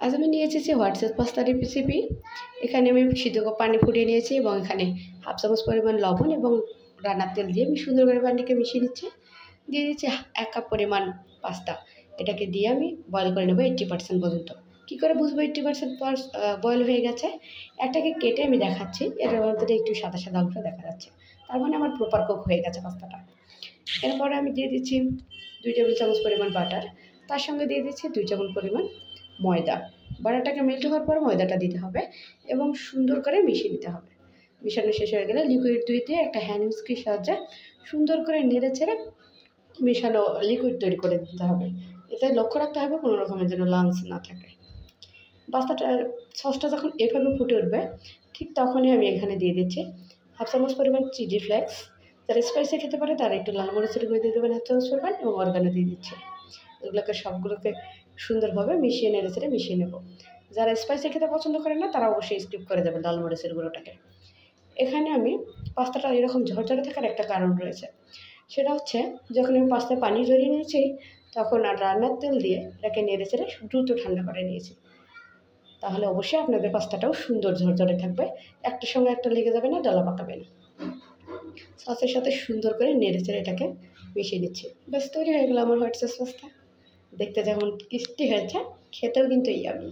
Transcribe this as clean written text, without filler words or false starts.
আজ আমি নিয়ে এসেছি হোয়াইট পাস্তা রেসিপি। এখানে আমি সিদ্ধ পানি ফুটিয়ে নিয়েছি এবং এখানে হাফ চামচ পরিমাণ লবণ এবং রান্নার তেল দিয়ে আমি সুন্দর করে পানিকে মিশিয়ে নিচ্ছি। দিয়ে দিচ্ছি 1 কাপ পরিমাণ পাস্তা। এটাকে দিয়ে আমি বয়েল করে নেবো 80% পর্যন্ত। কী করে বুঝবো 80% বয়েল হয়ে গেছে? এটাকে কেটে আমি দেখাচ্ছি, এটার মধ্যে একটু সাদা সাদা অংশ দেখা যাচ্ছে, তার মানে আমার প্রপার কুক হয়ে গেছে পাস্তাটা। এরপরে আমি দিয়ে দিচ্ছি 2 টেবিল চামচ পরিমাণ বাটার, তার সঙ্গে দিয়ে দিচ্ছি 2 চামচ পরিমাণ ময়দা। বাটারটাকে মেল্ট হওয়ার পর ময়দাটা দিতে হবে এবং সুন্দর করে মিশিয়ে নিতে হবে। মিশানো শেষ হয়ে গেলে লিকুইড দুধ দিয়ে একটা হ্যান্ড হুইস্কির সাহায্যে সুন্দর করে নেড়ে ছেড়ে মেশানো লিকুইড তৈরি করে দিতে হবে। এতে লক্ষ্য রাখতে হবে কোনো রকমের যেন লামস না থাকে। পাস্তাটা সসটা যখন এভাবে ফুটে উঠবে, ঠিক তখনই আমি এখানে দিয়ে দিচ্ছি হাফ চামচ পরিমাণ চিলি ফ্লেক্স। যারা স্পাইসি খেতে পারে তারা একটু লাল মরিচের গুঁড়ো দিয়ে দেবেন হাফ চামচ পরিমাণ এবং অরিগানো দিয়ে দিচ্ছি। এগুলোকে সবগুলোকে সুন্দরভাবে মিশিয়ে নেড়ে চেড়ে মিশিয়ে নেব। যারা স্পাইসি খেতে পছন্দ করেন না তারা অবশ্যই স্কিপ করে দেবেন লাল মরিচের গুঁড়োটাকে। এখানে আমি পাস্তাটা এরকম ঝরঝরে থাকার একটা কারণ রয়েছে, সেটা হচ্ছে যখন আমি পাস্তায় পানি ঝরিয়ে নিয়েছি তখন আর রান্নার তেল দিয়ে এটাকে নেড়ে চেড়ে দ্রুত ঠান্ডা করে নিয়েছি। তাহলে অবশ্যই আপনাদের পাস্তাটাও সুন্দর ঝরঝরে থাকবে, একটার সঙ্গে একটা লেগে যাবে না, ডলা পাকাবে না। সসের সাথে সুন্দর করে নেড়ে চেড়ে এটাকে মিশিয়ে দিচ্ছি। ব্যাস তৈরি হয়ে গেল আমার হোয়াইট সস পাস্তা। দেখতে যেমন টেস্টি হয়েছে, খেতেও কিন্তু ইয়ামি।